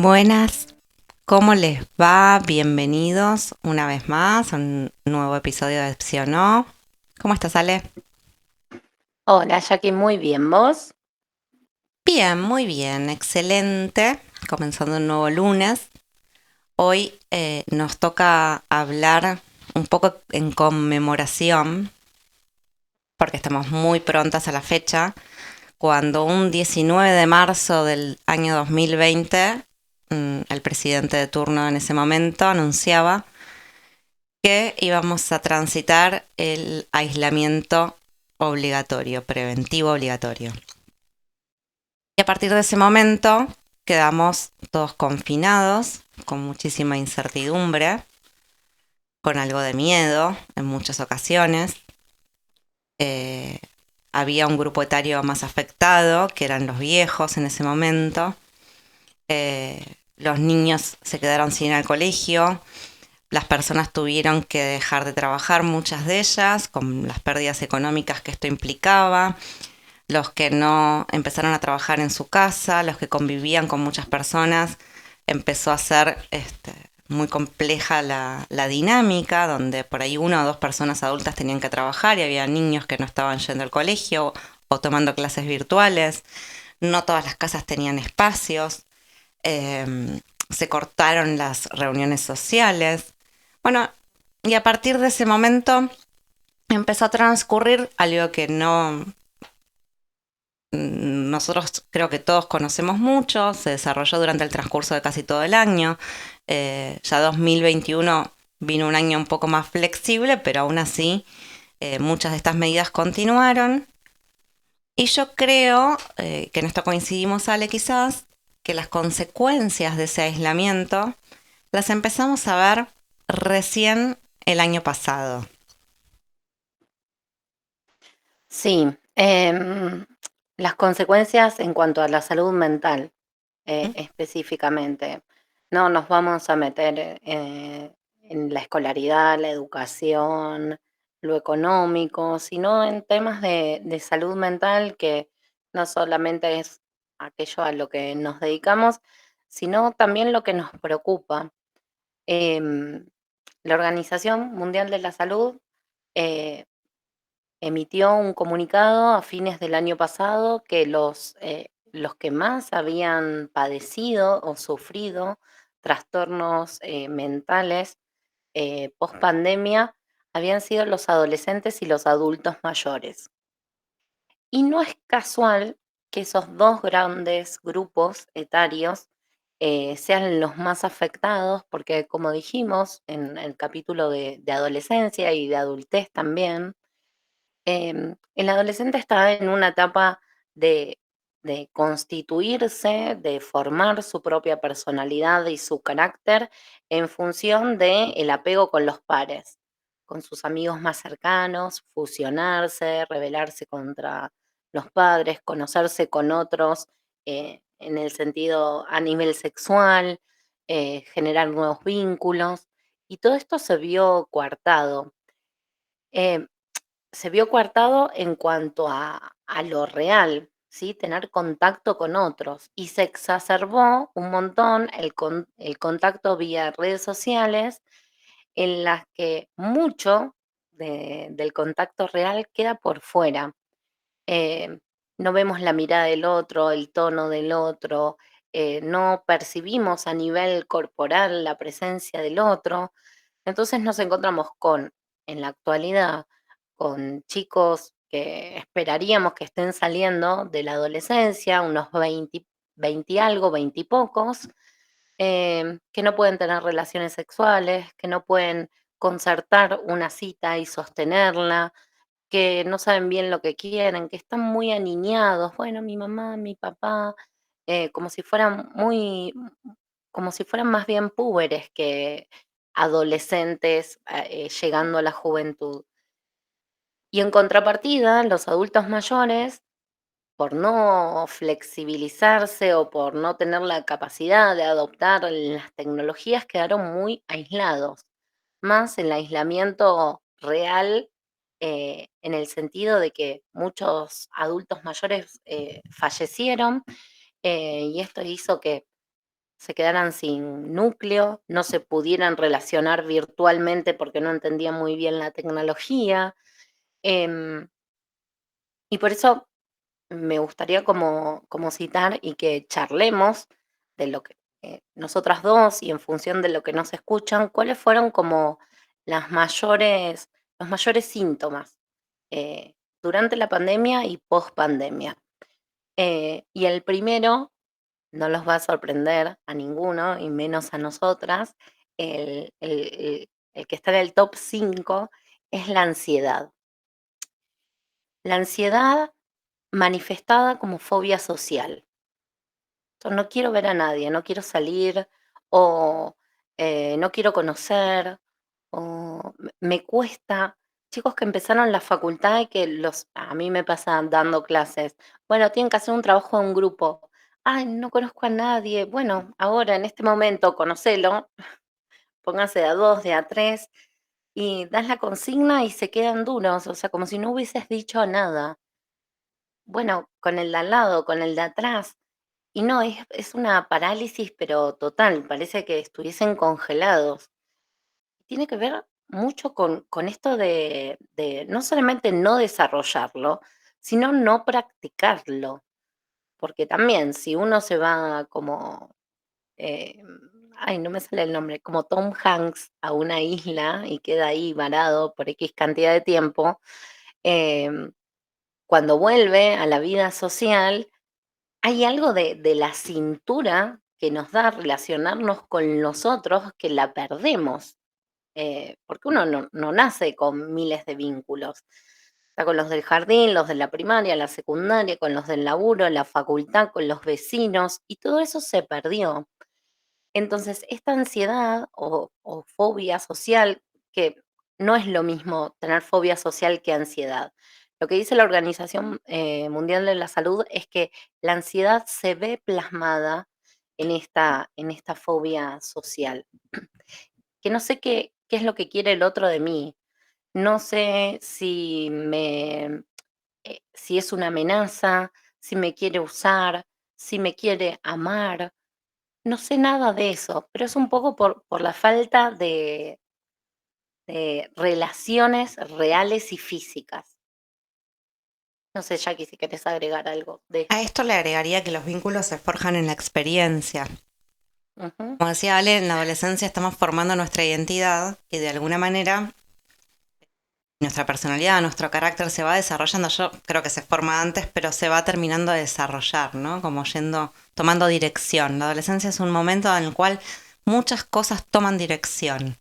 Buenas, ¿cómo les va? Bienvenidos una vez más a un nuevo episodio de Opcionó. ¿Cómo estás, Ale? Hola, Jackie, muy bien. ¿Vos? Bien, muy bien, excelente. Comenzando un nuevo lunes. Hoy nos toca hablar un poco en conmemoración, porque estamos muy prontas a la fecha, cuando un 19 de marzo del año 2020, el presidente de turno en ese momento anunciaba que íbamos a transitar el aislamiento obligatorio, preventivo obligatorio. Y a partir de ese momento quedamos todos confinados, con muchísima incertidumbre, con algo de miedo en muchas ocasiones. Eh, Había un grupo etario más afectado, que eran los viejos en ese momento. Los niños se quedaron sin ir al colegio. Las personas tuvieron que dejar de trabajar, muchas de ellas, con las pérdidas económicas que esto implicaba. Los que no empezaron a trabajar en su casa, los que convivían con muchas personas, empezó a ser muy compleja la dinámica, donde por ahí una o dos personas adultas tenían que trabajar y había niños que no estaban yendo al colegio o tomando clases virtuales. No todas las casas tenían espacios. Se cortaron las reuniones sociales. Bueno, y a partir de ese momento empezó a transcurrir algo que no nosotros creo que todos conocemos mucho, se desarrolló durante el transcurso de casi todo el año. Ya 2021 vino un año un poco más flexible, pero aún así muchas de estas medidas continuaron. Y yo creo, que en esto coincidimos, Ale, quizás, que las consecuencias de ese aislamiento las empezamos a ver recién el año pasado. Sí, las consecuencias en cuanto a la salud mental, ¿Mm? específicamente. No nos vamos a meter en la escolaridad, la educación, lo económico, sino en temas de salud mental que no solamente es aquello a lo que nos dedicamos, sino también lo que nos preocupa. Em, la Organización Mundial de la Salud eh, emitió un comunicado a fines del año pasado que los que más habían padecido o sufrido trastornos mentales post pandemia habían sido los adolescentes y los adultos mayores. Y no es casual que esos dos grandes grupos etarios sean los más afectados, porque como dijimos en el capítulo de adolescencia y de adultez también, el adolescente está en una etapa de, de constituirse, de formar su propia personalidad y su carácter en función del apego con los pares, con sus amigos más cercanos, fusionarse, rebelarse contra los padres, conocerse con otros en el sentido a nivel sexual, generar nuevos vínculos. Y todo esto se vio coartado. Em, Se vio coartado en cuanto a lo real, ¿sí? Tener contacto con otros. Y se exacerbó un montón el contacto vía redes sociales, en las que mucho del contacto real queda por fuera. Eh, no vemos la mirada del otro, el tono del otro, no percibimos a nivel corporal la presencia del otro. Entonces nos encontramos con, en la actualidad, con chicos que esperaríamos que estén saliendo de la adolescencia, unos 20, 20 y algo, 20 y pocos, que no pueden tener relaciones sexuales, que no pueden concertar una cita y sostenerla, que no saben bien lo que quieren, que están muy aniñados. Bueno, mi mamá, mi papá, como si fueran como si fueran más bien púberes que adolescentes llegando a la juventud. Y en contrapartida, los adultos mayores, por no flexibilizarse o por no tener la capacidad de adoptar las tecnologías, quedaron muy aislados, más el aislamiento real, en el sentido de que muchos adultos mayores fallecieron, y esto hizo que se quedaran sin núcleo, no se pudieran relacionar virtualmente porque no entendían muy bien la tecnología. Em, y por eso me gustaría como citar y que charlemos de lo que nosotras dos y en función de lo que nos escuchan, cuáles fueron como las mayores, los mayores síntomas eh, durante la pandemia y post pandemia. Y el primero no los va a sorprender a ninguno y menos a nosotras. El que está en el top 5 es la ansiedad. La ansiedad manifestada como fobia social. Yo no quiero ver a nadie, no quiero salir o no quiero conocer o me cuesta. Chicos que empezaron la facultad y que a mí me pasa dando clases. Bueno, tienen que hacer un trabajo en un grupo. Ay, no conozco a nadie. Bueno, ahora en este momento conocelo, pónganse de a dos, de a tres y das la consigna y se quedan duros, o sea, como si no hubieses dicho nada. Bueno, con el de al lado, con el de atrás. Y no, es una parálisis, pero total, parece que estuviesen congelados. Tiene que ver mucho con esto de no solamente no desarrollarlo, sino no practicarlo. Porque también, si uno se va como, eh, ay, no me sale el nombre, como Tom Hanks a una isla y queda ahí varado por X cantidad de tiempo, em, cuando vuelve a la vida social, hay algo de la cintura que nos da relacionarnos con los otros que la perdemos, porque uno no nace con miles de vínculos. Está con los del jardín, los de la primaria, la secundaria, con los del laburo, la facultad, con los vecinos, y todo eso se perdió. Entonces, esta ansiedad o fobia social, que no es lo mismo tener fobia social que ansiedad. Lo que dice la Organización Mundial de la Salud es que la ansiedad se ve plasmada en esta fobia social, que no sé qué es lo que quiere el otro de mí, no sé si es una amenaza, si me quiere usar, si me quiere amar, no sé nada de eso, pero es un poco por la falta de relaciones reales y físicas. No sé, Jackie, si querés agregar algo de A esto. esto le agregaría que los vínculos se forjan en la experiencia. Ujú, Como decía Ale, en la adolescencia estamos formando nuestra identidad y de alguna manera nuestra personalidad, nuestro carácter se va desarrollando. Yo creo que se forma antes, pero se va terminando de desarrollar, ¿no? Como yendo, tomando dirección. La adolescencia es un momento en el cual muchas cosas toman dirección.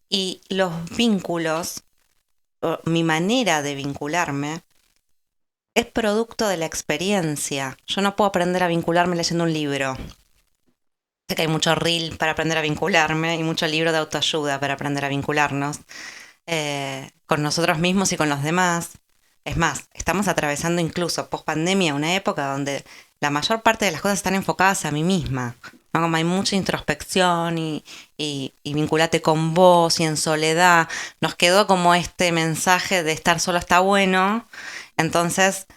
Y los vínculos, o mi manera de vincularme, es producto de la experiencia. Yo no puedo aprender a vincularme leyendo un libro. Sé que hay mucho reel para aprender a vincularme y mucho libro de autoayuda para aprender a vincularnos con nosotros mismos y con los demás. Es más, estamos atravesando incluso post pandemia una época donde la mayor parte de las cosas están enfocadas a mí misma. ¿No? Como hay mucha introspección y vinculate con vos y en soledad. Nos quedó como este mensaje de estar solo está bueno. Entonces,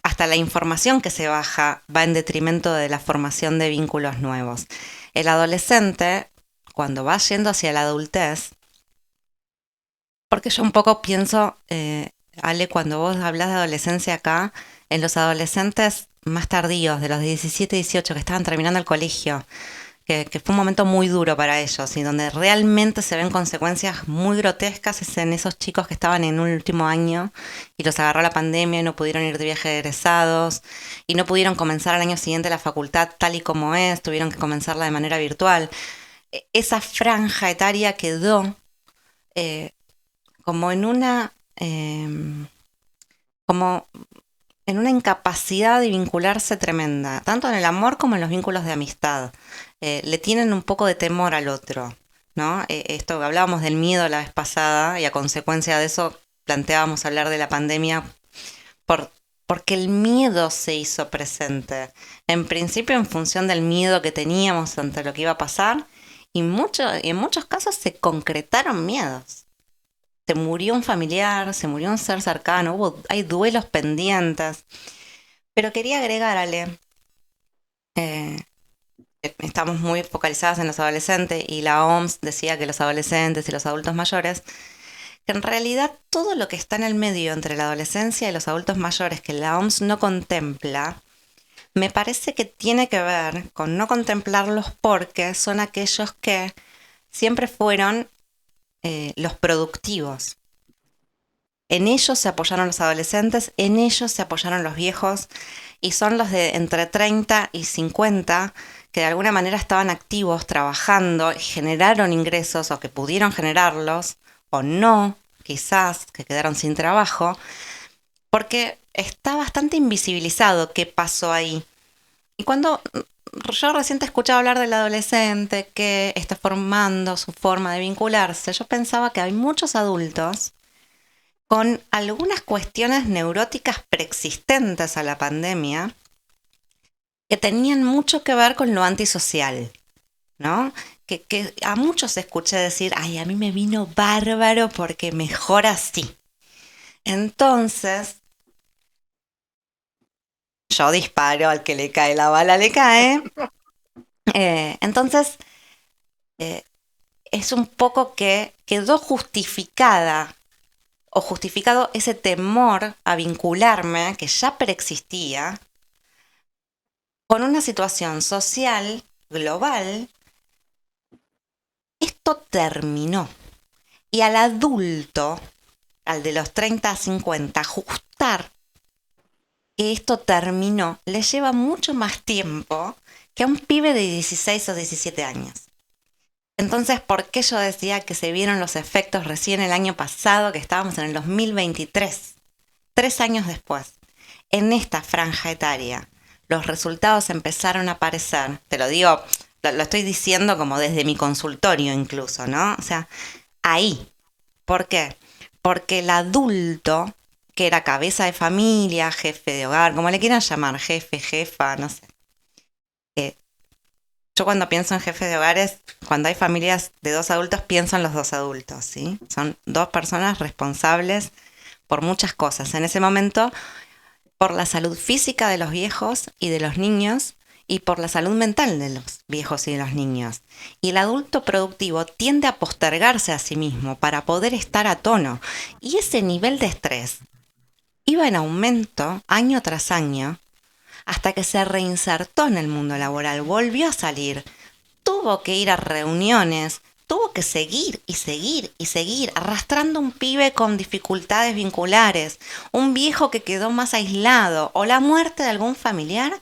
hasta la información que se baja va en detrimento de la formación de vínculos nuevos. El adolescente, cuando va yendo hacia la adultez, porque yo un poco pienso, Ale, cuando vos hablas de adolescencia acá, en los adolescentes más tardíos, de los 17, 18, que estaban terminando el colegio, que fue un momento muy duro para ellos y donde realmente se ven consecuencias muy grotescas es en esos chicos que estaban en un último año y los agarró la pandemia y no pudieron ir de viaje de egresados y no pudieron comenzar al año siguiente la facultad tal y como es, tuvieron que comenzarla de manera virtual. Esa franja etaria quedó eh, como en como en una incapacidad de vincularse tremenda, tanto en el amor como en los vínculos de amistad. Le tienen un poco de temor al otro, ¿no? Esto hablábamos del miedo la vez pasada y a consecuencia de eso planteábamos hablar de la pandemia por, porque el miedo se hizo presente. En principio en función del miedo que teníamos ante lo que iba a pasar y en muchos casos se concretaron miedos. Se murió un familiar, se murió un ser cercano, hay duelos pendientes. Pero quería agregar, Ale, eh, estamos muy focalizadas en los adolescentes y la OMS decía que los adolescentes y los adultos mayores, que en realidad todo lo que está en el medio entre la adolescencia y los adultos mayores que la OMS no contempla, me parece que tiene que ver con no contemplarlos porque son aquellos que siempre fueron los productivos. En ellos se apoyaron los adolescentes, en ellos se apoyaron los viejos y son los de entre 30 y 50 que de alguna manera estaban activos, trabajando, generaron ingresos o que pudieron generarlos o no, quizás que quedaron sin trabajo, porque está bastante invisibilizado qué pasó ahí. Y cuando yo recién te escuchaba hablar del adolescente que está formando su forma de vincularse, yo pensaba que hay muchos adultos con algunas cuestiones neuróticas preexistentes a la pandemia que tenían mucho que ver con lo antisocial, ¿no? Que a muchos escuché decir, ay, a mí me vino bárbaro porque mejor así. Entonces, yo disparo, al que le cae la bala le cae. Entonces, eh, es un poco que quedó justificada o justificado ese temor a vincularme que ya preexistía con una situación social global. Esto terminó. Y al adulto, al de los 30 a 50, ajustar que esto terminó le lleva mucho más tiempo que a un pibe de 16 o 17 años. Entonces, ¿por qué yo decía que se vieron los efectos recién el año pasado, que estábamos en el 2023? 3 años después, en esta franja etaria, los resultados empezaron a aparecer. Te lo digo, lo estoy diciendo como desde mi consultorio incluso, ¿no? O sea, ahí. ¿Por qué? Porque el adulto, que era cabeza de familia, jefe de hogar, como le quieran llamar, jefe, jefa, no sé. eh, yo cuando pienso en jefe de hogares, cuando hay familias de dos adultos, pienso en los dos adultos, ¿sí? Son dos personas responsables por muchas cosas. En ese momento, por la salud física de los viejos y de los niños y por la salud mental de los viejos y de los niños. Y el adulto productivo tiende a postergarse a sí mismo para poder estar a tono. Y ese nivel de estrés iba en aumento año tras año hasta que se reinsertó en el mundo laboral, volvió a salir, tuvo que ir a reuniones, tuvo que seguir y seguir y seguir, arrastrando un pibe con dificultades vinculares, un viejo que quedó más aislado o la muerte de algún familiar.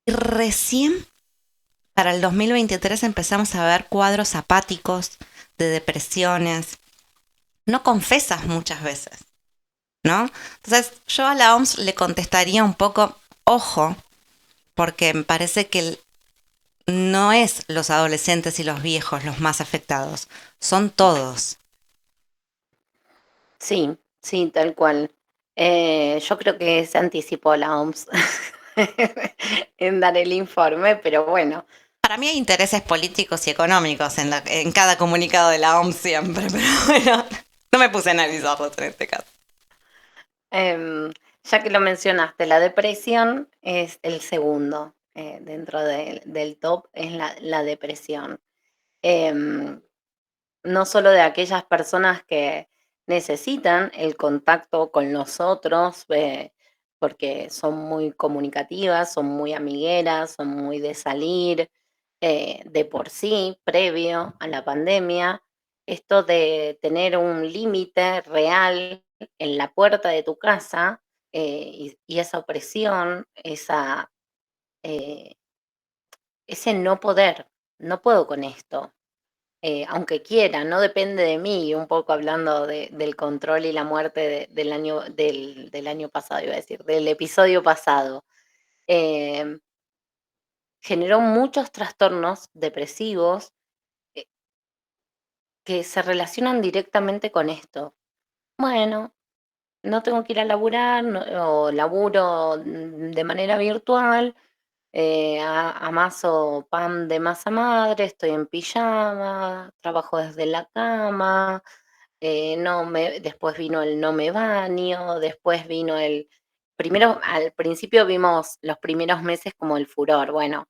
Y recién para el 2023 empezamos a ver cuadros apáticos, de depresiones, no confesas muchas veces, ¿no? Entonces yo a la OMS le contestaría un poco, ojo, porque me parece que no es los adolescentes y los viejos los más afectados, son todos. Sí, sí, tal cual. Yo creo que se anticipó la OMS en dar el informe, pero bueno. Para mí hay intereses políticos y económicos en cada comunicado de la OMS siempre, pero bueno, no me puse a analizarlos en este caso. Ya que lo mencionaste, la depresión es el segundo dentro del top, es la depresión. Em, no solo de aquellas personas que necesitan el contacto con los otros, porque son muy comunicativas, son muy amigueras, son muy de salir, de por sí, previo a la pandemia, esto de tener un límite real en la puerta de tu casa, y esa opresión, eh, ese no poder, no puedo con esto, aunque quiera, no depende de mí, un poco hablando del control y la muerte del año pasado, iba a decir, del episodio pasado. Em, Generó muchos trastornos depresivos eh, que se relacionan directamente con esto. Bueno, no tengo que ir a laburar, o laburo de manera virtual, amaso pan de masa madre, estoy en pijama, trabajo desde la cama, después vino el no me baño, después vino primero, al principio vimos los primeros meses como el furor, bueno,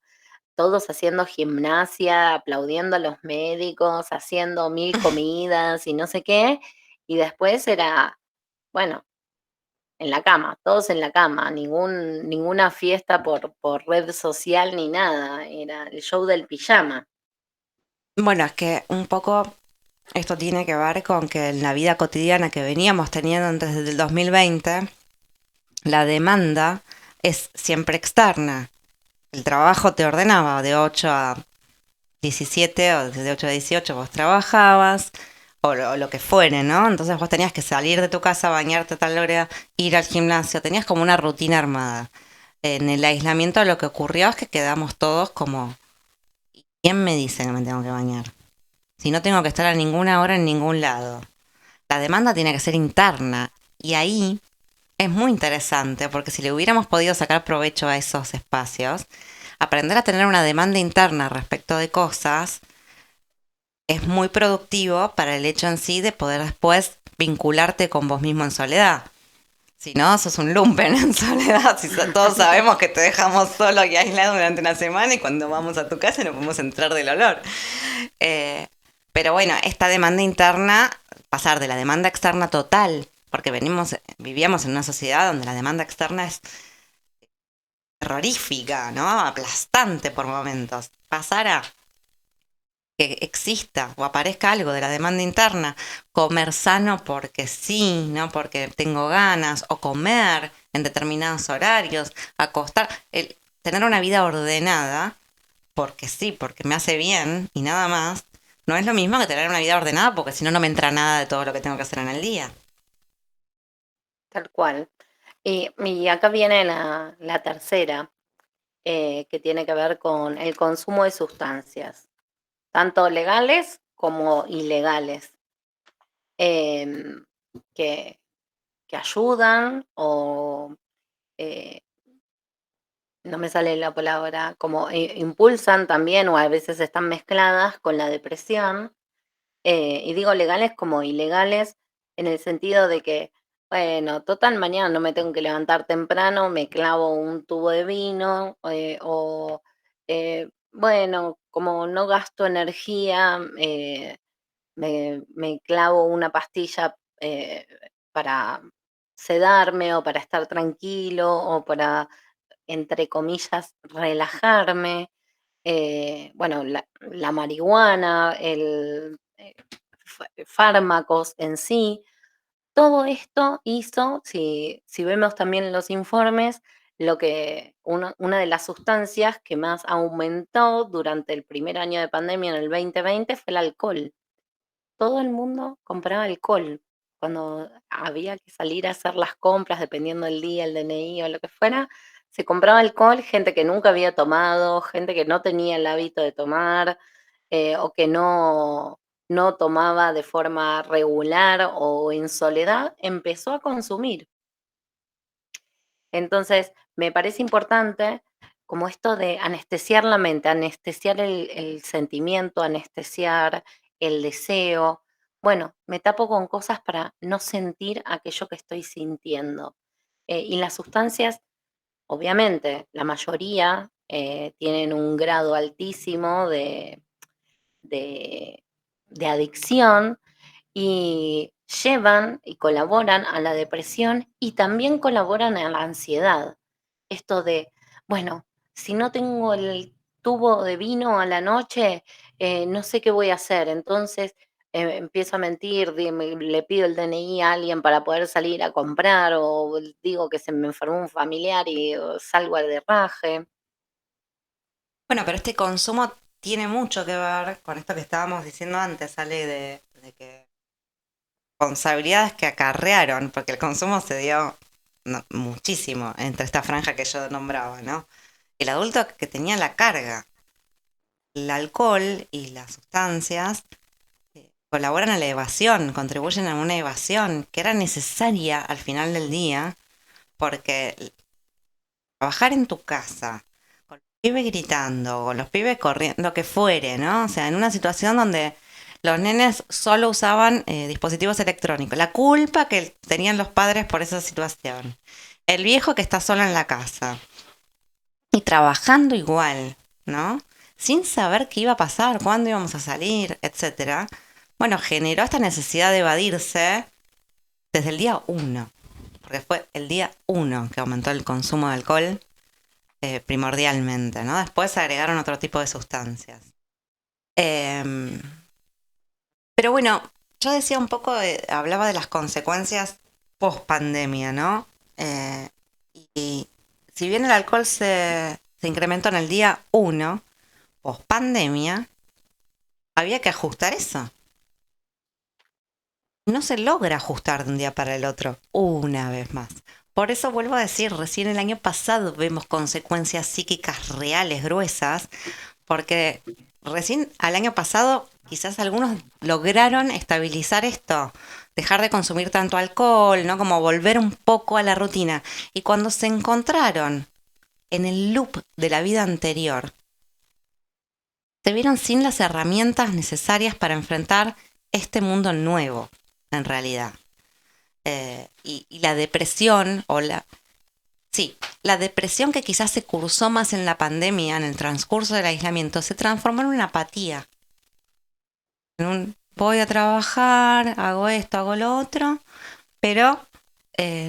todos haciendo gimnasia, aplaudiendo a los médicos, haciendo 1000 comidas y no sé qué, y después era, bueno, en la cama, todos en la cama, ninguna fiesta por red social ni nada, era el show del pijama. Bueno, es que un poco esto tiene que ver con que en la vida cotidiana que veníamos teniendo desde el 2020, la demanda es siempre externa. El trabajo te ordenaba de 8 a 17 o de 8 a 18 vos trabajabas o lo que fuere, ¿no? Entonces vos tenías que salir de tu casa, bañarte a tal hora, ir al gimnasio, tenías como una rutina armada. En el aislamiento lo que ocurrió es que quedamos todos como, ¿quién me dice que me tengo que bañar? Si no tengo que estar a ninguna hora en ningún lado. La demanda tiene que ser interna y ahí es muy interesante porque si le hubiéramos podido sacar provecho a esos espacios, aprender a tener una demanda interna respecto de cosas es muy productivo para el hecho en sí de poder después vincularte con vos mismo en soledad. Si no, sos un lumpen en soledad. Si todos sabemos que te dejamos solo y aislado durante una semana y cuando vamos a tu casa no podemos entrar del olor. Eh, pero bueno, esta demanda interna, pasar de la demanda externa total, porque vivíamos en una sociedad donde la demanda externa es terrorífica, ¿no? Aplastante por momentos. Pasar a que exista o aparezca algo de la demanda interna, comer sano porque sí, no porque tengo ganas, o comer en determinados horarios, acostar, tener una vida ordenada porque sí, porque me hace bien y nada más, no es lo mismo que tener una vida ordenada porque si no, no me entra nada de todo lo que tengo que hacer en el día. Tal cual. Y acá viene la tercera, que tiene que ver con el consumo de sustancias, tanto legales como ilegales, em, que, que ayudan o, eh, no me sale la palabra, como impulsan también o a veces están mezcladas con la depresión. Y digo legales como ilegales en el sentido de que, bueno, total, mañana no me tengo que levantar temprano, me clavo un tubo de vino, bueno, como no gasto energía, me clavo una pastilla para sedarme o para estar tranquilo o para, entre comillas, relajarme. Bueno, la marihuana, fármacos en sí, todo esto hizo, si vemos también los informes, una de las sustancias que más aumentó durante el primer año de pandemia en el 2020 fue el alcohol. Todo el mundo compraba alcohol. Cuando había que salir a hacer las compras, dependiendo del día, el DNI o lo que fuera, se compraba alcohol, gente que nunca había tomado, gente que no tenía el hábito de tomar, o que no tomaba de forma regular o en soledad, empezó a consumir. Entonces, me parece importante como esto de anestesiar la mente, anestesiar el sentimiento, anestesiar el deseo. Bueno, me tapo con cosas para no sentir aquello que estoy sintiendo. Y las sustancias, obviamente, la mayoría tienen un grado altísimo de, de adicción y llevan y colaboran a la depresión y también colaboran a la ansiedad. Esto de, bueno, si no tengo el tubo de vino a la noche, no sé qué voy a hacer. Entonces empiezo a mentir, le pido el DNI a alguien para poder salir a comprar o digo que se me enfermó un familiar y salgo al derraje. Bueno, pero este consumo tiene mucho que ver con esto que estábamos diciendo antes, Ale, de que responsabilidades que acarrearon, porque el consumo se dio muchísimo entre esta franja que yo nombraba, ¿no? El adulto que tenía la carga, el alcohol y las sustancias colaboran a la evasión, contribuyen a una evasión que era necesaria al final del día, porque trabajar en tu casa, con los pibes gritando, con los pibes corriendo, lo que fuere, ¿no? O sea, en una situación donde los nenes solo usaban dispositivos electrónicos. La culpa que tenían los padres por esa situación. El viejo que está solo en la casa. Y trabajando igual. ¿no? Sin saber qué iba a pasar, cuándo íbamos a salir, etcétera. Bueno, generó esta necesidad de evadirse desde el día uno, porque fue el día uno que aumentó el consumo de alcohol primordialmente, ¿no? Después se agregaron otro tipo de sustancias. Em, pero bueno, yo decía un poco, hablaba de las consecuencias post pandemia, ¿no? Y si bien el alcohol se incrementó en el día uno, post pandemia, había que ajustar eso. No se logra ajustar de un día para el otro, una vez más. Por eso vuelvo a decir, recién el año pasado vemos consecuencias psíquicas reales, gruesas, porque recién al año pasado quizás algunos lograron estabilizar esto, dejar de consumir tanto alcohol, ¿no? Como volver un poco a la rutina. Y cuando se encontraron en el loop de la vida anterior, se vieron sin las herramientas necesarias para enfrentar este mundo nuevo, en realidad. Y la depresión Sí, la depresión que quizás se cursó más en la pandemia, en el transcurso del aislamiento, se transformó en una apatía. Voy a trabajar, hago esto, hago lo otro, pero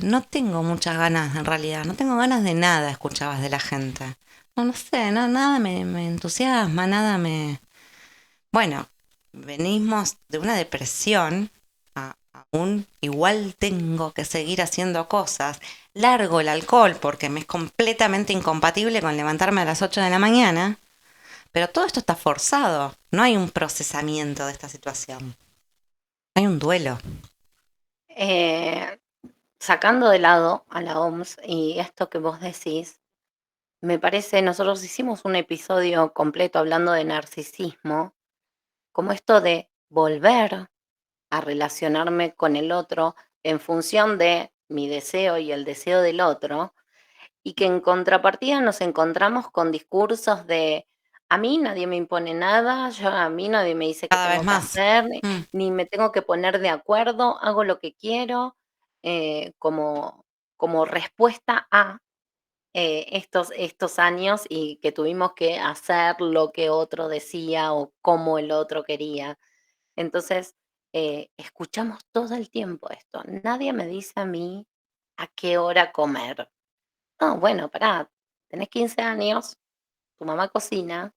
no tengo muchas ganas en realidad, no tengo ganas de nada, escuchabas de la gente. No, no sé, nada me entusiasma, nada me... Bueno, venimos de una depresión, aún igual tengo que seguir haciendo cosas. Largo el alcohol porque me es completamente incompatible con levantarme a las 8 de la mañana, pero todo esto está forzado. No hay un procesamiento de esta situación. Hay un duelo. Eh, Sacando de lado a la OMS y esto que vos decís, me parece, nosotros hicimos un episodio completo hablando de narcisismo, como esto de volver a relacionarme con el otro en función de mi deseo y el deseo del otro, y que en contrapartida nos encontramos con discursos de a mí nadie me impone nada, a mí nadie me dice qué Cada vez tengo que más. hacer, Mm. ni me tengo que poner de acuerdo, hago lo que quiero, como, como respuesta a estos años y que tuvimos que hacer lo que otro decía o como el otro quería. Entonces, escuchamos todo el tiempo esto. Nadie me dice a mí a qué hora comer. No, bueno, pará, tenés 15 años, tu mamá cocina,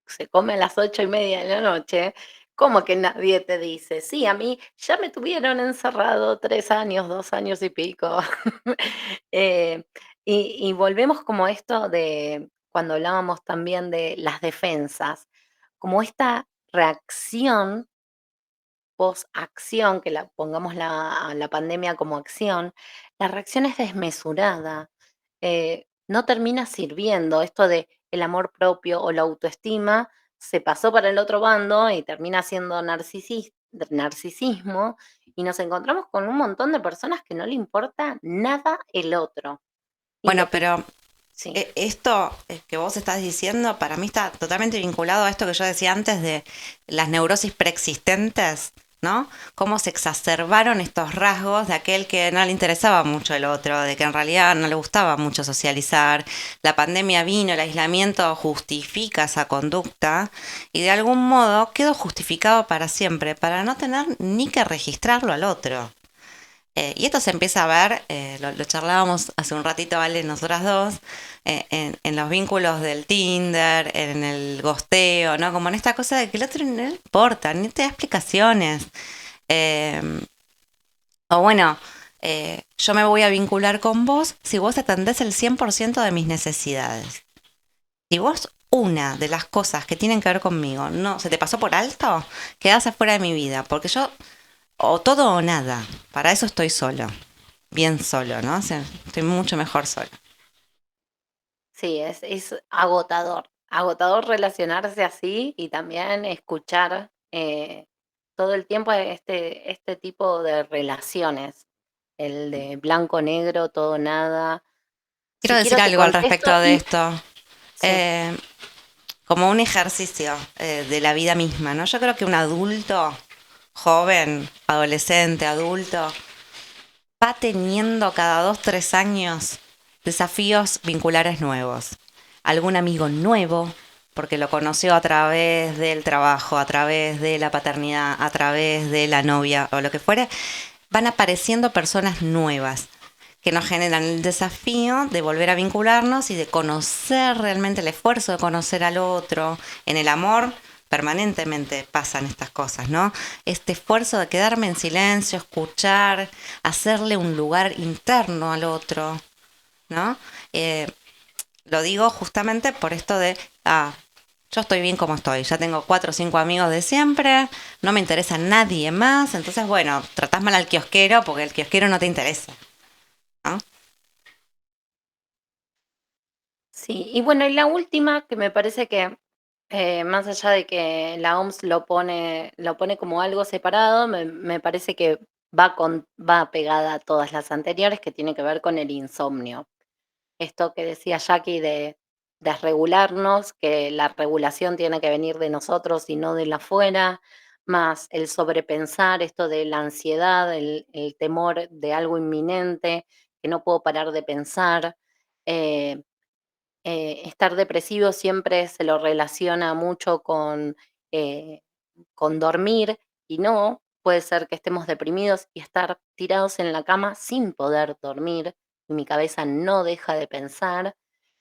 se come a las 8:30 de la noche. ¿Cómo que nadie te dice? Sí, a mí ya me tuvieron encerrado 3 años, 2 años y pico. Eh, y volvemos como esto de cuando hablábamos también de las defensas, como esta reacción post-acción, que la pongamos a la pandemia como acción, la reacción es desmesurada, no termina sirviendo. Esto de el amor propio o la autoestima se pasó para el otro bando y termina siendo narcisismo, y nos encontramos con un montón de personas que no le importa nada el otro. Y Bueno, lo que pero sí. esto que vos estás diciendo para mí está totalmente vinculado a esto que yo decía antes de las neurosis preexistentes, ¿no? Cómo se exacerbaron estos rasgos de aquel que no le interesaba mucho el otro, de que en realidad no le gustaba mucho socializar. La pandemia vino, el aislamiento justifica esa conducta y de algún modo quedó justificado para siempre, para no tener ni que registrarlo al otro. Y esto se empieza a ver, lo charlábamos hace un ratito, ¿vale? Nosotras dos, en los vínculos del Tinder, en el gosteo, ¿no? Como en esta cosa de que el otro no le importa, ni te da explicaciones. Eh, o bueno, yo me voy a vincular con vos si vos atendés el 100% de mis necesidades. Si vos una de las cosas que tienen que ver conmigo no se te pasó por alto, quedás afuera de mi vida, porque yo o todo o nada. Para eso estoy solo. Bien solo, ¿no? O sea, estoy mucho mejor solo. Sí, es agotador, agotador relacionarse así y también escuchar todo el tiempo este tipo de relaciones, el de blanco-negro, todo nada. Quiero Si quiero decir te algo al contesto respecto de y esto. sí, Eh, Como un ejercicio de la vida misma, ¿no? Yo creo que un adulto, joven, adolescente, adulto, va teniendo cada 2, 3 años desafíos vinculares nuevos. Algún amigo nuevo, porque lo conoció a través del trabajo, a través de la paternidad, a través de la novia o lo que fuera, van apareciendo personas nuevas que nos generan el desafío de volver a vincularnos y de conocer realmente el esfuerzo de conocer al otro. En el amor permanentemente pasan estas cosas, ¿no? Este esfuerzo de quedarme en silencio, escuchar, hacerle un lugar interno al otro, ¿no? Eh, lo digo justamente por esto de, yo estoy bien como estoy, ya tengo 4 o 5 amigos de siempre, no me interesa nadie más, entonces bueno, tratás mal al kiosquero porque el kiosquero no te interesa, ¿no? Sí, y bueno, y la última que me parece que más allá de que la OMS lo pone como algo separado, me parece que va pegada a todas las anteriores, que tiene que ver con el insomnio. Esto que decía Jackie de regularnos, que la regulación tiene que venir de nosotros y no de la afuera, más el sobrepensar, esto de la ansiedad, el temor de algo inminente, que no puedo parar de pensar. eh, Estar depresivo siempre se lo relaciona mucho eh, con dormir y no, puede ser que estemos deprimidos y estar tirados en la cama sin poder dormir y mi cabeza no deja de pensar.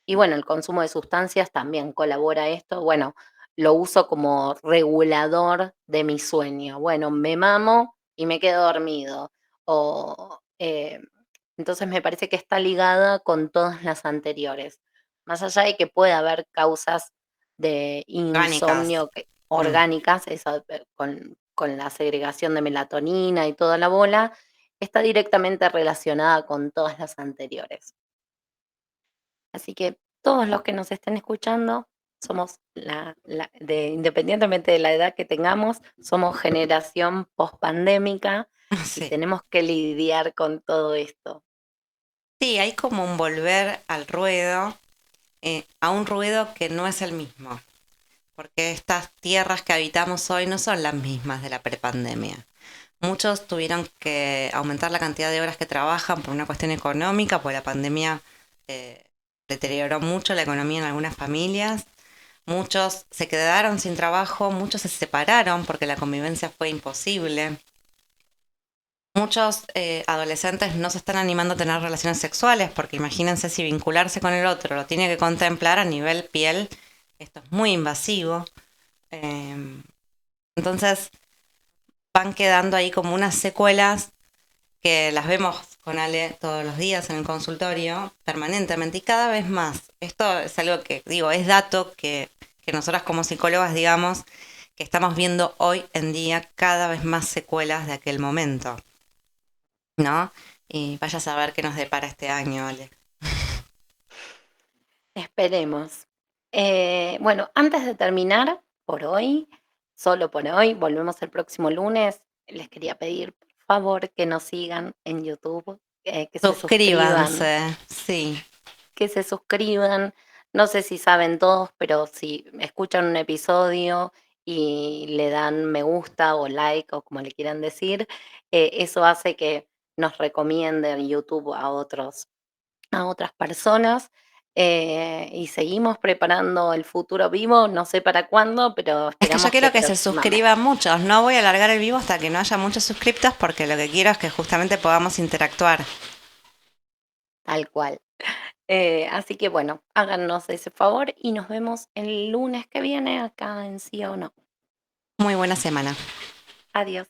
Y bueno, el consumo de sustancias también colabora a esto. Bueno, lo uso como regulador de mi sueño. Bueno, me mamo y me quedo dormido. O, entonces me parece que está ligada con todas las anteriores. Más allá de que pueda haber causas de Orgánicas. insomnio Mm. orgánicas, eso, con la segregación de melatonina y toda la bola, está directamente relacionada con todas las anteriores. Así que todos los que nos estén escuchando somos independientemente de la edad que tengamos, somos generación pospandémica y Sí. tenemos que lidiar con todo esto, Sí, hay como un volver al ruedo, a un ruedo que no es el mismo, porque estas tierras que habitamos hoy no son las mismas de la prepandemia. Muchos tuvieron que aumentar la cantidad de horas que trabajan por una cuestión económica, porque la pandemia eh, deterioró mucho la economía en algunas familias. Muchos se quedaron sin trabajo, muchos se separaron porque la convivencia fue imposible. Muchos adolescentes no se están animando a tener relaciones sexuales porque imagínense si vincularse con el otro lo tiene que contemplar a nivel piel, esto es muy invasivo. Eh, entonces van quedando ahí como unas secuelas que las vemos con Ale todos los días en el consultorio, permanentemente y cada vez más. Esto es algo que digo, es dato que nosotras como psicólogas digamos que estamos viendo hoy en día cada vez más secuelas de aquel momento, ¿no? Y vaya a saber qué nos depara este año, Ale. esperemos. Bueno, antes de terminar por hoy, solo por hoy, volvemos el próximo lunes. Les quería pedir, por favor, que nos sigan en YouTube, que se suscriban, Suscríbanse, sí. que se suscriban. No sé si saben todos, pero si escuchan un episodio y le dan me gusta o like o como le quieran decir, eso hace que nos recomienden YouTube a otras personas. Y seguimos preparando el futuro vivo, no sé para cuándo, pero Es que yo esperamos que quiero que se próximamente. suscriban muchos. No voy a alargar el vivo hasta que no haya muchos suscriptos porque lo que quiero es que justamente podamos interactuar. Tal cual. Así que bueno, háganos ese favor y nos vemos el lunes que viene acá en Sí o No. Muy buena semana. Adiós.